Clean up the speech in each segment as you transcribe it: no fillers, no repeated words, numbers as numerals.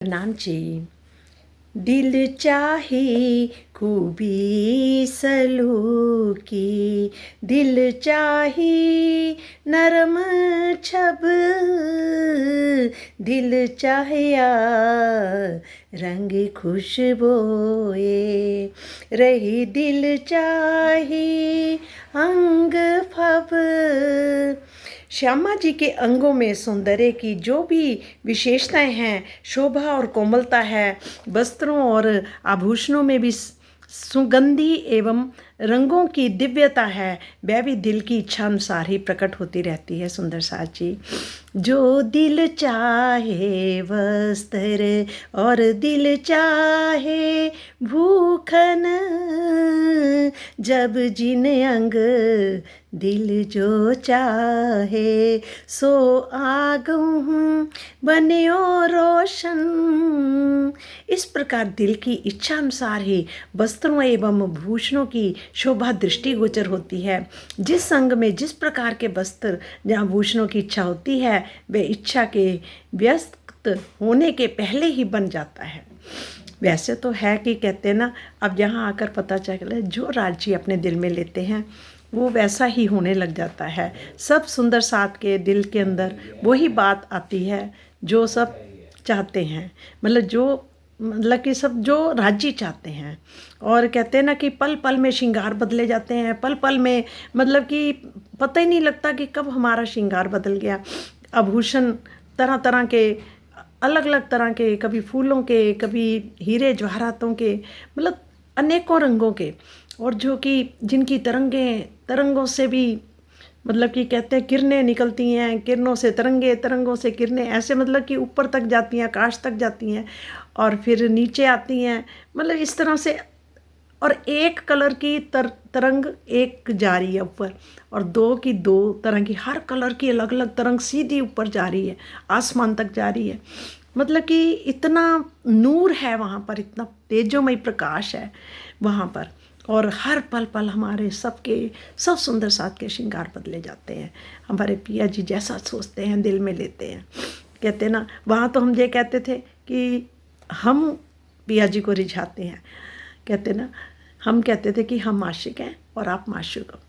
नामची दिल चाहे खूबी सलूकी, दिल चाहे नरम छब, दिल चाहिया रंग खुशबोए, रही दिल चाहे अंग फब। श्यामा जी के अंगों में सौंदर्य की जो भी विशेषताएं हैं, शोभा और कोमलता है, वस्त्रों और आभूषणों में भी सुगंधि एवं रंगों की दिव्यता है, वह भी दिल की इच्छा अनुसार ही प्रकट होती रहती है। सुंदर साज जी, जो दिल चाहे वस्त्र और दिल चाहे भूखन, जब जिन अंग दिल जो चाहे, सो आगहूँ बन्यो रोशन। इस प्रकार दिल की इच्छा अनुसार ही वस्त्रों एवं भूषणों की शोभा दृष्टिगोचर होती है। जिस अंग में जिस प्रकार के वस्त्र या भूषणों की इच्छा होती है, वे इच्छा के व्यस्त होने के पहले ही बन जाता है। वैसे तो है कि कहते हैं ना, अब यहाँ आकर पता चला जो राज्य अपने दिल में लेते हैं वो वैसा ही होने लग जाता है। सब सुंदर साथ के दिल के अंदर वही बात आती है जो सब चाहते हैं, मतलब कि सब जो राज्य चाहते हैं। और कहते हैं ना कि पल पल में श्रृंगार बदले जाते हैं, पल पल में मतलब कि पता ही नहीं लगता कि कब हमारा श्रृंगार बदल गया। आभूषण तरह तरह के, अलग अलग तरह के, कभी फूलों के, कभी हीरे जवाहरातों के, मतलब अनेकों रंगों के, और जो कि जिनकी तरंगों से भी मतलब कि कहते हैं किरणें निकलती हैं, किरणों से तरंगे, तरंगों से किरणें, ऐसे मतलब कि ऊपर तक जाती हैं, आकाश तक जाती हैं और फिर नीचे आती हैं, मतलब इस तरह से। और एक कलर की तरंग एक जा रही है ऊपर, और दो की दो तरह की, हर कलर की अलग अलग तरंग सीधी ऊपर जा रही है, आसमान तक जा रही है। मतलब कि इतना नूर है वहाँ पर, इतना तेजोमय प्रकाश है वहाँ पर, और हर पल पल हमारे सब सुंदर साथ के श्रृंगार बदले जाते हैं। हमारे पिया जी जैसा सोचते हैं दिल में लेते हैं। कहते हैं ना, वहाँ तो हम ये कहते थे कि हम पिया जी को रिझाते हैं। कहते ना, हम कहते थे कि हम आशिक हैं और आप माशूक हो।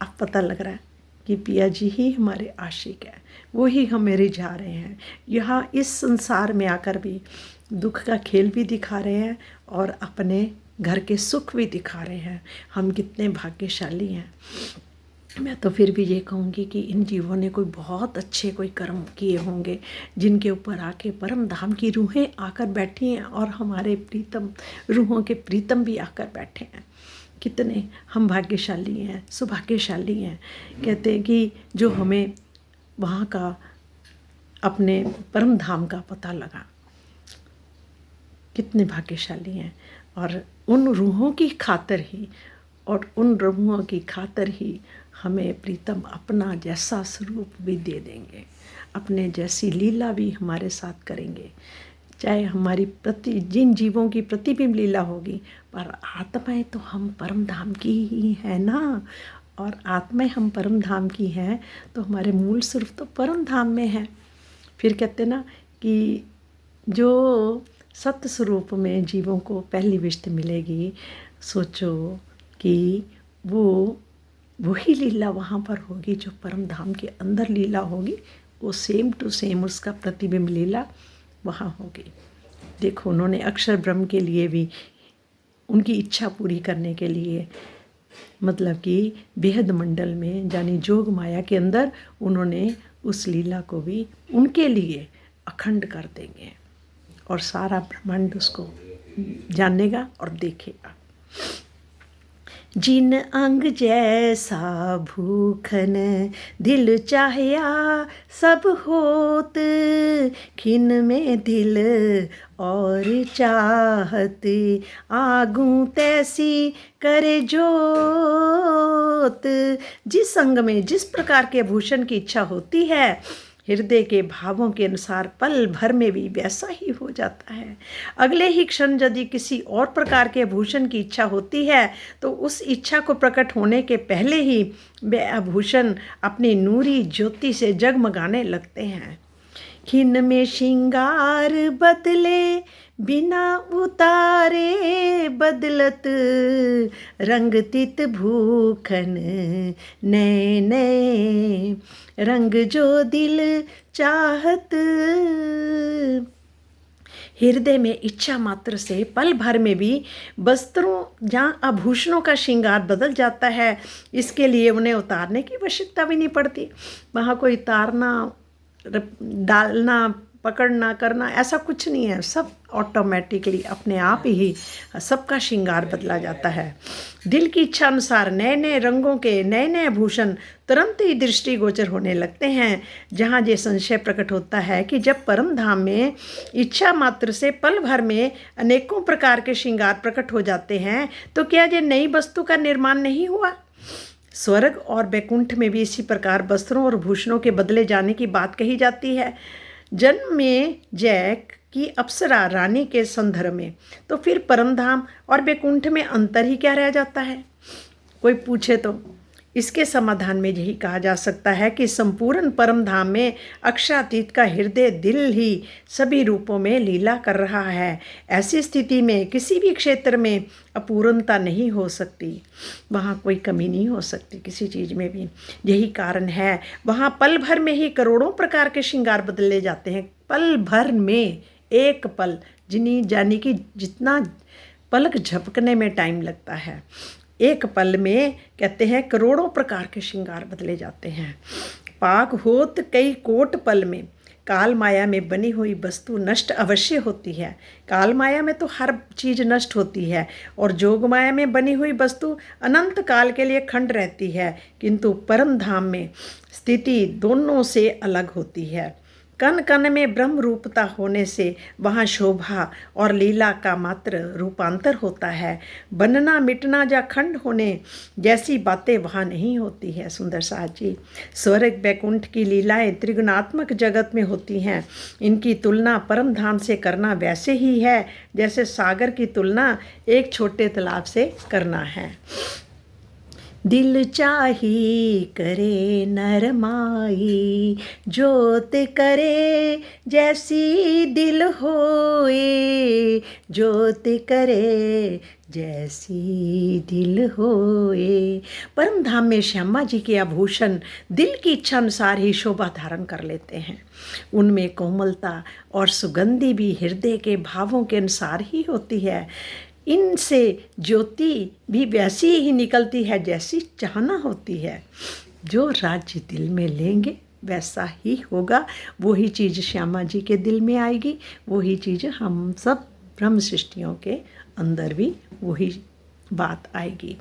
अब पता लग रहा है कि पिया जी ही हमारे आशिक हैं, वो ही हमें रिझा रहे हैं। यहाँ इस संसार में आकर भी दुख का खेल भी दिखा रहे हैं और अपने घर के सुख भी दिखा रहे हैं। हम कितने भाग्यशाली हैं। मैं तो फिर भी ये कहूँगी कि इन जीवों ने कोई बहुत अच्छे कोई कर्म किए होंगे, जिनके ऊपर आके परम धाम की रूहें आकर बैठी हैं, और हमारे प्रीतम रूहों के प्रीतम भी आकर बैठे हैं। कितने हम भाग्यशाली हैं, सौभाग्यशाली हैं। कहते हैं कि जो हमें वहाँ का अपने परम धाम का पता लगा, कितने भाग्यशाली हैं। और उन रूहों की खातिर ही, और उन रूहों की खातिर ही हमें प्रीतम अपना जैसा स्वरूप भी दे देंगे, अपने जैसी लीला भी हमारे साथ करेंगे। चाहे हमारी जिन जीवों की प्रतिबिंब लीला होगी, पर आत्माएं तो हम परम धाम की ही है ना। और आत्माएं हम परम धाम की हैं, तो हमारे मूल स्वरूप तो परम धाम में है। फिर कहते ना कि जो सत्य स्वरूप में जीवों को पहली विष्ट मिलेगी, सोचो कि वही लीला वहाँ पर होगी जो परम धाम के अंदर लीला होगी, वो सेम टू सेम उसका प्रतिबिंब लीला वहाँ होगी। देखो, उन्होंने अक्षर ब्रह्म के लिए भी, उनकी इच्छा पूरी करने के लिए, मतलब कि बेहद मंडल में यानी जोग माया के अंदर उन्होंने उस लीला को भी उनके लिए अखंड कर देंगे, और सारा ब्रह्मांड उसको जानेगा और देखेगा। जिन अंग जैसा भूखन, दिल चाहिया सब होत, खिन में दिल और चाहत, आगू तैसी करे जोत। जिस अंग में जिस प्रकार के भूषण की इच्छा होती है, हृदय के भावों के अनुसार पल भर में भी वैसा ही हो जाता है। अगले ही क्षण यदि किसी और प्रकार के आभूषण की इच्छा होती है, तो उस इच्छा को प्रकट होने के पहले ही वे आभूषण अपनी नूरी ज्योति से जगमगाने लगते हैं। खिन में श्रृंगार बदले बिना उतारे बदलत, रंग तित भूखन नए नए, रंग जो दिल चाहत। हृदय में इच्छा मात्र से पल भर में भी वस्त्रों या आभूषणों का श्रृंगार बदल जाता है। इसके लिए उन्हें उतारने की आवश्यकता भी नहीं पड़ती। वहाँ कोई उतारना, डालना, पकड़ना, करना ऐसा कुछ नहीं है। सब ऑटोमेटिकली अपने आप ही सबका श्रृंगार बदला जाता है। दिल की इच्छा अनुसार नए नए रंगों के नए नए आभूषण तुरंत ही दृष्टिगोचर होने लगते हैं। जहाँ ये संशय प्रकट होता है कि जब परम धाम में इच्छा मात्र से पल भर में अनेकों प्रकार के श्रृंगार प्रकट हो जाते हैं, तो क्या ये नई वस्तु का निर्माण नहीं हुआ? स्वर्ग और वैकुंठ में भी इसी प्रकार वस्त्रों और भूषणों के बदले जाने की बात कही जाती है। जन्म में जैक की अप्सरा रानी के संदर्भ में, तो फिर परमधाम और वैकुंठ में अंतर ही क्या रह जाता है? कोई पूछे तो इसके समाधान में यही कहा जा सकता है कि संपूर्ण परमधाम में अक्षरातीत का हृदय दिल ही सभी रूपों में लीला कर रहा है। ऐसी स्थिति में किसी भी क्षेत्र में अपूर्णता नहीं हो सकती, वहाँ कोई कमी नहीं हो सकती किसी चीज़ में भी। यही कारण है वहाँ पल भर में ही करोड़ों प्रकार के श्रृंगार बदले जाते हैं। पल भर में, एक पल, यानी कि जितना पलक झपकने में टाइम लगता है, एक पल में कहते हैं करोड़ों प्रकार के श्रृंगार बदले जाते हैं। पाक होत कई कोट पल में, काल माया में बनी हुई वस्तु नष्ट अवश्य होती है। काल माया में तो हर चीज़ नष्ट होती है और जोग माया में बनी हुई वस्तु अनंत काल के लिए खंड रहती है। किंतु परम धाम में स्थिति दोनों से अलग होती है। कण कण में ब्रह्म रूपता होने से वहाँ शोभा और लीला का मात्र रूपांतर होता है। बनना, मिटना या खंड होने जैसी बातें वहाँ नहीं होती है। सुंदर साज जी, स्वर्ग वैकुंठ की लीलाएं त्रिगुणात्मक जगत में होती हैं। इनकी तुलना परम धाम से करना वैसे ही है जैसे सागर की तुलना एक छोटे तालाब से करना है। दिल चाही करे नर माई, जोत करे जैसी दिल होए, जोत करे जैसी दिल होए। परम धाम में श्यामा जी के आभूषण दिल की इच्छा अनुसार ही शोभा धारण कर लेते हैं। उनमें कोमलता और सुगंधि भी हृदय के भावों के अनुसार ही होती है। इनसे ज्योति भी वैसी ही निकलती है जैसी चाहना होती है। जो राज्य दिल में लेंगे वैसा ही होगा। वही चीज़ श्यामा जी के दिल में आएगी, वही चीज़ हम सब ब्रह्म सृष्टियों के अंदर भी वही बात आएगी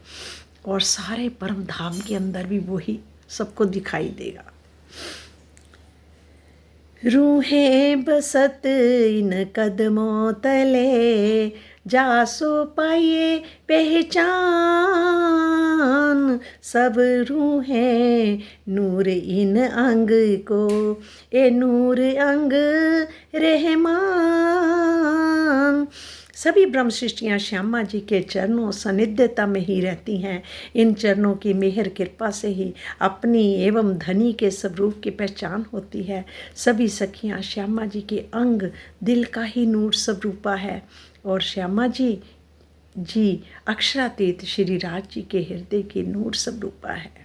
और सारे परम धाम के अंदर भी वही सबको दिखाई देगा। रूहें बसत इन कदमों तले, जा सो पाइए पहचान। सब रूहें नूर इन अंग को, ए नूर अंग रहमान। सभी ब्रह्म सृष्टियाँ श्यामा जी के चरणों सानिध्यता में ही रहती हैं। इन चरणों की मेहर कृपा से ही अपनी एवं धनी के स्वरूप की पहचान होती है। सभी सखियाँ श्यामा जी के अंग दिल का ही नूर स्वरूपा है और श्यामा जी अक्षरातीत श्री राज जी के हृदय की नूर स्वरूपा है।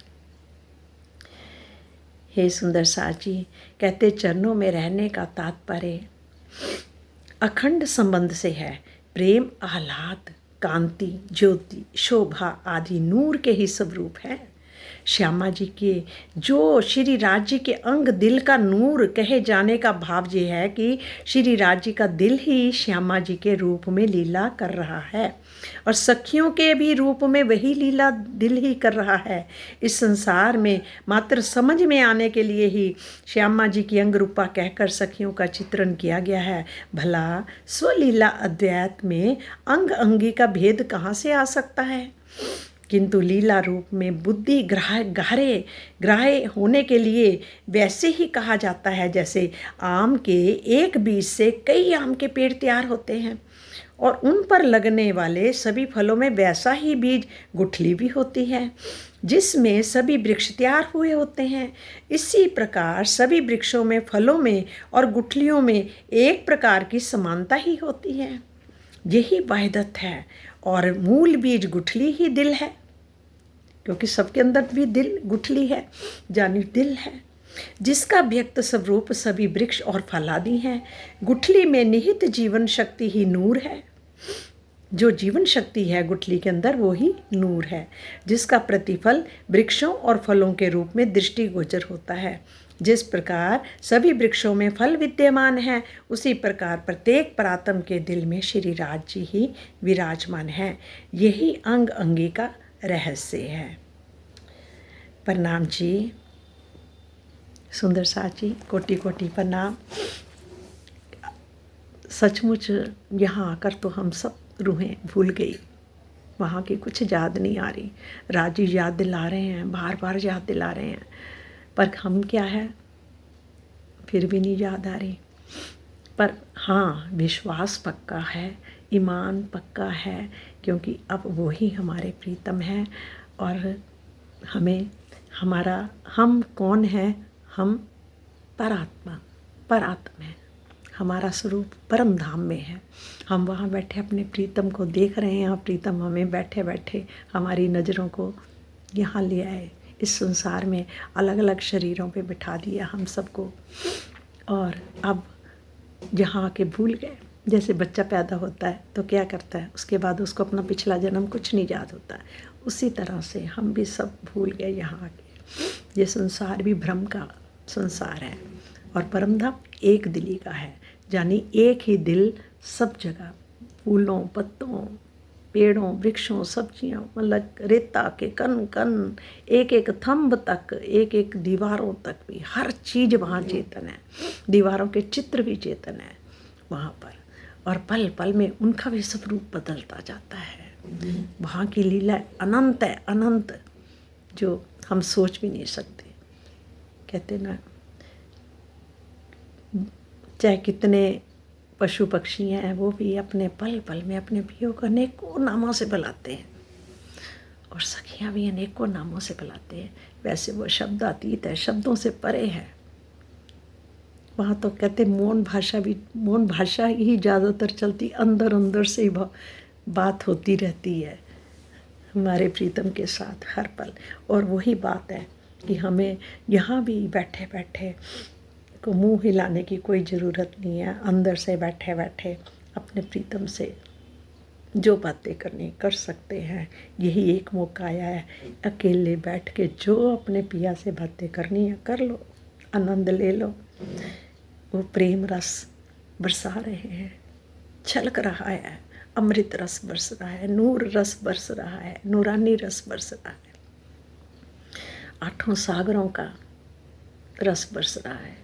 हे सुंदर साज जी, कहते चरणों में रहने का तात्पर्य अखंड संबंध से है। प्रेम, आह्लाद, कांति, ज्योति, शोभा आदि नूर के ही स्वरूप है। श्यामा जी के जो श्री राज जी के अंग दिल का नूर कहे जाने का भाव ये है कि श्री राज जी का दिल ही श्यामा जी के रूप में लीला कर रहा है और सखियों के भी रूप में वही लीला दिल ही कर रहा है। इस संसार में मात्र समझ में आने के लिए ही श्यामा जी की अंग रूपा कहकर सखियों का चित्रण किया गया है। भला स्वलीला अद्वैत में अंग अंगी का भेद कहाँ से आ सकता है? किंतु लीला रूप में बुद्धि ग्राह्य होने के लिए वैसे ही कहा जाता है जैसे आम के एक बीज से कई आम के पेड़ तैयार होते हैं और उन पर लगने वाले सभी फलों में वैसा ही बीज गुठली भी होती है जिसमें सभी वृक्ष तैयार हुए होते हैं। इसी प्रकार सभी वृक्षों में, फलों में और गुठलियों में एक प्रकार की समानता ही होती है। यही वहदत है और मूल बीज गुठली ही दिल है, क्योंकि सबके अंदर भी दिल गुठली है, यानी दिल है, जिसका व्यक्त स्वरूप सभी वृक्ष और फल आदि हैं। गुठली में निहित जीवन शक्ति ही नूर है। जो जीवन शक्ति है गुठली के अंदर वो ही नूर है, जिसका प्रतिफल वृक्षों और फलों के रूप में दृष्टिगोचर होता है। जिस प्रकार सभी वृक्षों में फल विद्यमान है, उसी प्रकार प्रत्येक परात्म के दिल में श्री राज जी ही विराजमान है। यही अंग अंगी का रहस्य है। प्रणाम जी, सुंदर साथ जी, कोटि कोटि प्रणाम। सचमुच यहाँ आकर तो हम सब रूहें भूल गई, वहाँ की कुछ याद नहीं आ रही। राजी याद दिला रहे हैं, बार बार याद दिला रहे हैं, पर हम क्या है, फिर भी नहीं याद आ रही। पर हाँ, विश्वास पक्का है, ईमान पक्का है, क्योंकि अब वो ही हमारे प्रीतम हैं। और हमें हम कौन है? हम परात्मा हैं। हमारा स्वरूप परम धाम में है। हम वहाँ बैठे अपने प्रीतम को देख रहे हैं और प्रीतम हमें बैठे बैठे हमारी नज़रों को यहाँ ले आए। इस संसार में अलग अलग शरीरों पे बिठा दिया हम सबको, और अब यहाँ आके भूल गए। जैसे बच्चा पैदा होता है तो क्या करता है, उसके बाद उसको अपना पिछला जन्म कुछ नहीं याद होता है। उसी तरह से हम भी सब भूल गए यहाँ आके। ये संसार भी भ्रम का संसार है और परम धाम एक दिली का है, यानी एक ही दिल सब जगह, फूलों, पत्तों, पेड़ों, वृक्षों, सब्जियों, मतलब रेता के कण कण, एक एक थंब तक, एक एक दीवारों तक भी, हर चीज़ वहाँ चेतन है। दीवारों के चित्र भी चेतन है वहाँ पर, और पल पल में उनका भी स्वरूप बदलता जाता है। वहाँ की लीला अनंत है, अनंत, जो हम सोच भी नहीं सकते। कहते ना, चाहे कितने पशु पक्षी हैं, वो भी अपने पल पल में अपने प्रियो को अनेकों नामों से बुलाते हैं, और सखियाँ भी अनेकों नामों से बुलाते हैं। वैसे वो शब्द अतीत है, शब्दों से परे है। वहाँ तो कहते मौन भाषा ही ज़्यादातर चलती, अंदर अंदर से ही बात होती रहती है हमारे प्रीतम के साथ हर पल। और वही बात है कि हमें यहाँ भी बैठे बैठे को मुंह हिलाने की कोई ज़रूरत नहीं है। अंदर से बैठे बैठे अपने प्रीतम से जो बातें करनी कर सकते हैं। यही एक मौका आया है, अकेले बैठ के जो अपने पिया से बातें करनी है कर लो, आनंद ले लो। वो प्रेम रस बरसा रहे हैं, छलक रहा है, अमृत रस बरस रहा है, नूर रस बरस रहा है, नूरानी रस बरस रहा है, आठों सागरों का रस बरस रहा है।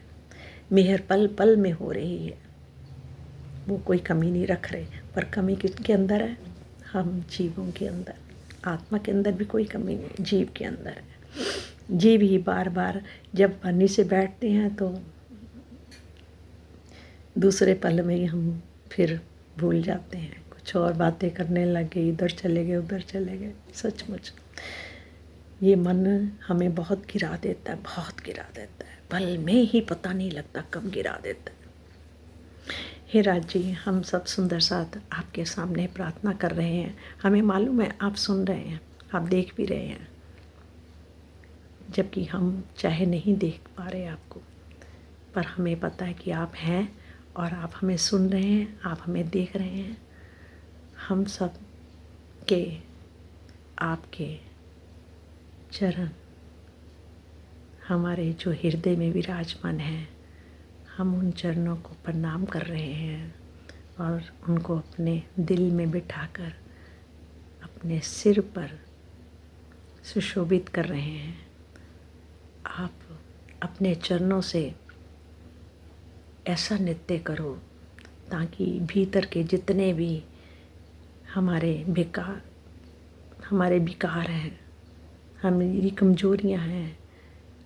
मेहर पल पल में हो रही है, वो कोई कमी नहीं रख रहे। पर कमी किसके अंदर है? हम जीवों के अंदर। आत्मा के अंदर भी कोई कमी नहीं, जीव के अंदर है। जीव ही बार बार जब पानी से बैठते हैं तो दूसरे पल में ही हम फिर भूल जाते हैं, कुछ और बातें करने लगे, इधर चले गए उधर चले गए। सचमुच ये मन हमें बहुत गिरा देता है, बहुत गिरा देता है। पल में ही पता नहीं लगता कब गिरा देता है। हे राज जी, हम सब सुंदर साथ आपके सामने प्रार्थना कर रहे हैं। हमें मालूम है आप सुन रहे हैं, आप देख भी रहे हैं, जबकि हम चाहे नहीं देख पा रहे आपको, पर हमें पता है कि आप हैं और आप हमें सुन रहे हैं, आप हमें देख रहे हैं। हम सब के आपके चरण हमारे जो हृदय में विराजमान हैं, हम उन चरणों को प्रणाम कर रहे हैं और उनको अपने दिल में बिठाकर अपने सिर पर सुशोभित कर रहे हैं। आप अपने चरणों से ऐसा नृत्य करो ताकि भीतर के जितने भी हमारे विकार हैं, हमारी कमजोरियां हैं,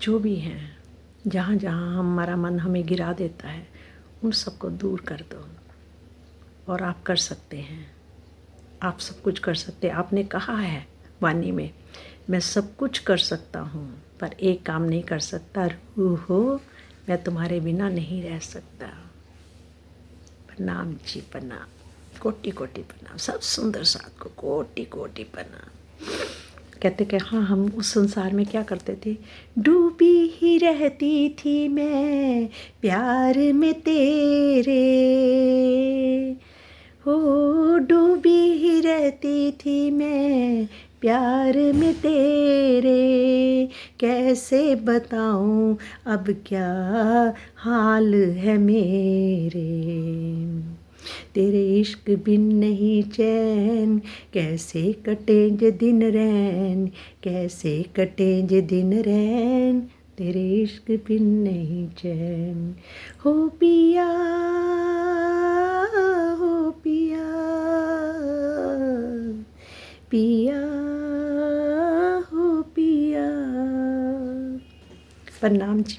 जो भी हैं, जहाँ जहाँ हमारा मन हमें गिरा देता है, उन सबको दूर कर दो और आप कर सकते हैं, आप सब कुछ कर सकते हैं। आपने कहा है वाणी में, मैं सब कुछ कर सकता हूँ पर एक काम नहीं कर सकता, रूह हो मैं तुम्हारे बिना नहीं रह सकता। प्रणाम जी, प्रणाम, कोटि कोटि प्रणाम। सब सुंदर साथ को कोटि कोटि प्रणाम। कहते कि हाँ, हम उस संसार में क्या करते थे, डूबी ही रहती थी मैं प्यार में तेरे, हो डूबी ही रहती थी मैं प्यार में तेरे, कैसे बताऊं अब क्या हाल है मेरे, तेरे इश्क बिन नहीं चैन, कैसे कटेंगे दिन रैन, कैसे कटेंगे दिन रैन, तेरे इश्क बिन नहीं चैन, हो पिया हो पिया, पिया हो पिया। प्रणाम जी।